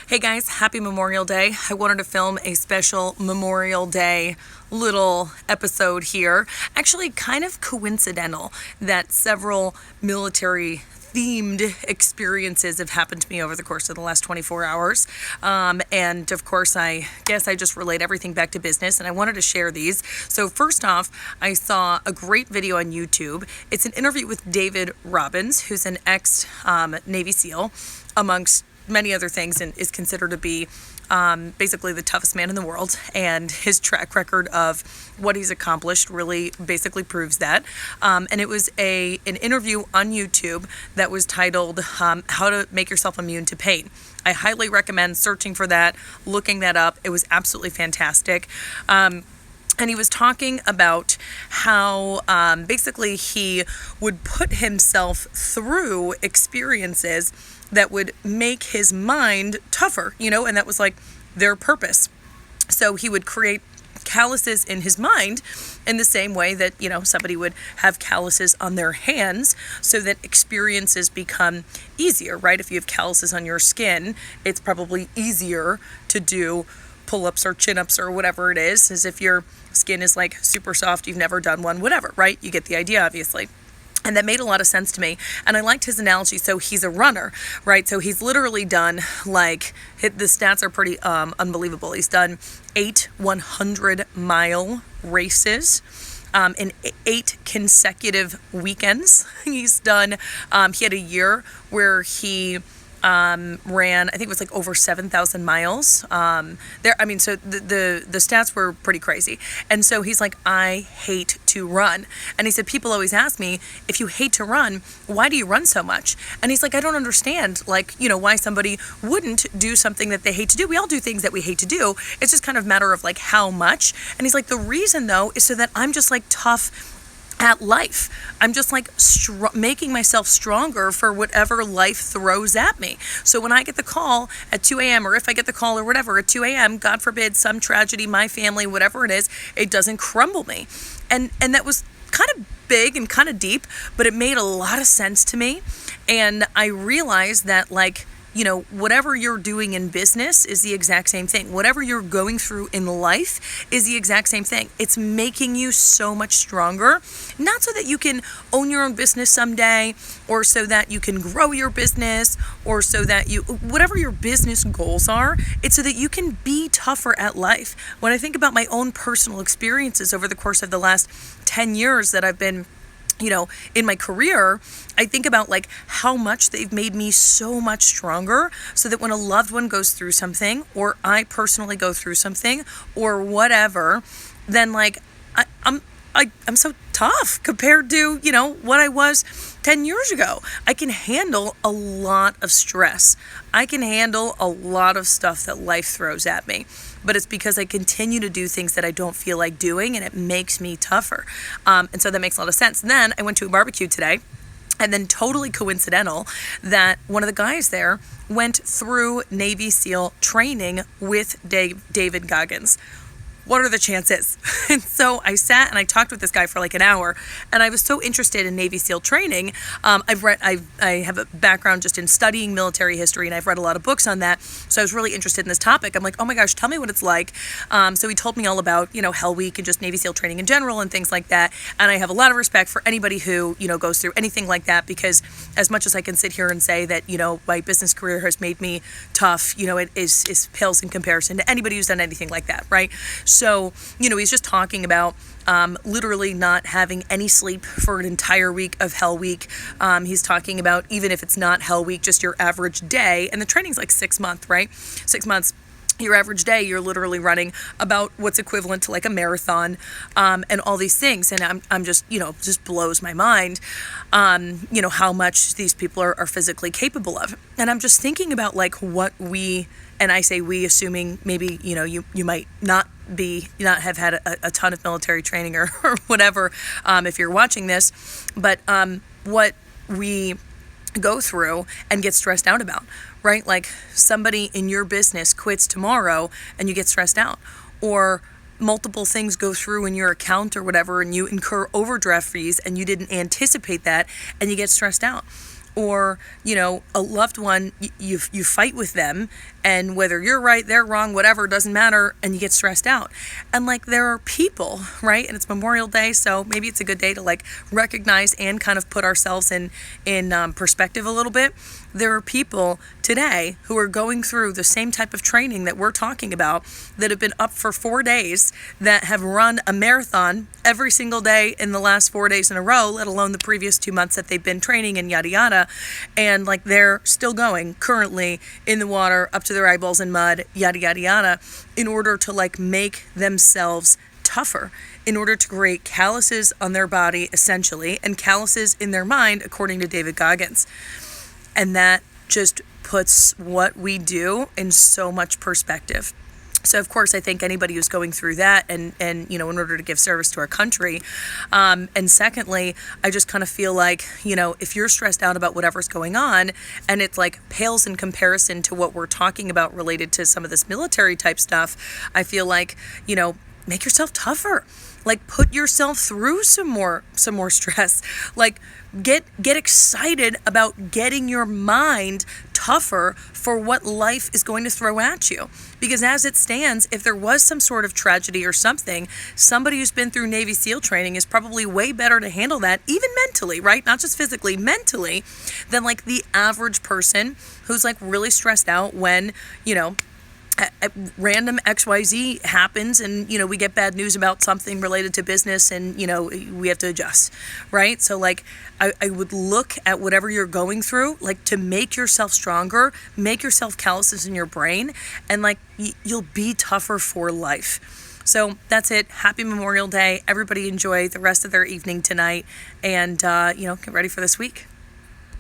Hey guys, happy Memorial Day. I wanted to film a special Memorial Day little episode here. Actually, kind of coincidental that several military themed experiences have happened to me over the course of the last 24 hours. And of course, I guess I just relate everything back to business, and I wanted to share these. So first off, I saw a great video on YouTube. It's an interview with David Robbins, who's an ex-Navy SEAL, amongst many other things, and is considered to be basically the toughest man in the world, and his track record of what he's accomplished really basically proves that. And it was an interview on YouTube that was titled How to Make Yourself Immune to Pain. I highly recommend searching for that, looking that up. It was absolutely fantastic. And he was talking about how basically he would put himself through experiences that would make his mind tougher, and that was like their purpose. So he would create calluses in his mind in the same way that, somebody would have calluses on their hands so that experiences become easier, right? If you have calluses on your skin, it's probably easier to do pull-ups or chin-ups or whatever it is, as if your skin is like super soft, you've never done one, whatever, right? You get the idea, obviously. And that made a lot of sense to me. And I liked his analogy. So he's a runner, right? So he's literally done the stats are pretty unbelievable. He's done 8 100-mile races in 8 consecutive weekends. He's done, he had a year where he ran, I think it was like over 7,000 miles. So the stats were pretty crazy. And so he's like, I hate to run. And he said, people always ask me, if you hate to run, why do you run so much? And he's like, I don't understand, why somebody wouldn't do something that they hate to do. We all do things that we hate to do. It's just kind of a matter of how much. And he's like, the reason though, is so that I'm just tough at life. I'm just making myself stronger for whatever life throws at me. So when I get the call at 2 a.m. or if I get the call or whatever at 2 a.m., God forbid, some tragedy, my family, whatever it is, it doesn't crumble me. And that was kind of big and kind of deep, but it made a lot of sense to me. And I realized that whatever you're doing in business is the exact same thing. Whatever you're going through in life is the exact same thing. It's making you so much stronger, not so that you can own your own business someday, or so that you can grow your business, or so that whatever your business goals are, it's so that you can be tougher at life. When I think about my own personal experiences over the course of the last 10 years that I've been in my career, I think about how much they've made me so much stronger, so that when a loved one goes through something, or I personally go through something, or whatever, then I'm so tough compared to, what I was 10 years ago. I can handle a lot of stress. I can handle a lot of stuff that life throws at me. But it's because I continue to do things that I don't feel like doing, and it makes me tougher. And so that makes a lot of sense. And then I went to a barbecue today, and then totally coincidental that one of the guys there went through Navy SEAL training with David Goggins. What are the chances? And so I sat and I talked with this guy for an hour, and I was so interested in Navy SEAL training. I have a background just in studying military history, and I've read a lot of books on that. So I was really interested in this topic. I'm like, oh my gosh, tell me what it's like. So he told me all about, Hell Week and just Navy SEAL training in general and things like that. And I have a lot of respect for anybody who, goes through anything like that, because as much as I can sit here and say that, my business career has made me tough, it is pales in comparison to anybody who's done anything like that, right? So, he's just talking about literally not having any sleep for an entire week of Hell Week. He's talking about, even if it's not Hell Week, just your average day. And the training's 6 months, right? 6 months. Your average day, you're literally running about what's equivalent to a marathon, and all these things. And I'm just, just blows my mind, how much these people are physically capable of. And I'm just thinking about what we, and I say we, assuming maybe, you might not have had a ton of military training or whatever, if you're watching this, but what we go through and get stressed out about, right? Somebody in your business quits tomorrow and you get stressed out, or multiple things go through in your account or whatever, and you incur overdraft fees and you didn't anticipate that and you get stressed out. or, a loved one, you fight with them, and whether you're right, they're wrong, whatever, doesn't matter, and you get stressed out. And like, there are people, right? And it's Memorial Day, so maybe it's a good day to like recognize and kind of put ourselves in perspective a little bit. There are people today who are going through the same type of training that we're talking about, that have been up for 4 days, that have run a marathon every single day in the last 4 days in a row, let alone the previous 2 months that they've been training and yada yada. And like, they're still going currently in the water up to their eyeballs in mud, yada yada yada, in order to like make themselves tougher, in order to create calluses on their body essentially, and calluses in their mind, according to David Goggins. And that just puts what we do in so much perspective. So of course, I think anybody who's going through that, and in order to give service to our country, and secondly, I just kind of feel like, if you're stressed out about whatever's going on, and it's like pales in comparison to what we're talking about related to some of this military type stuff, I feel like, make yourself tougher. Like, put yourself through some more stress. Like, get excited about getting your mind tougher for what life is going to throw at you. Because as it stands, if there was some sort of tragedy or something, somebody who's been through Navy SEAL training is probably way better to handle that, even mentally, right? Not just physically, mentally, than like the average person who's like really stressed out when, random XYZ happens, and we get bad news about something related to business, and we have to adjust, right? So like, I would look at whatever you're going through, like, to make yourself stronger, make yourself calluses in your brain, and like, you'll be tougher for life. So that's it. Happy Memorial Day. Everybody enjoy the rest of their evening tonight, and get ready for this week.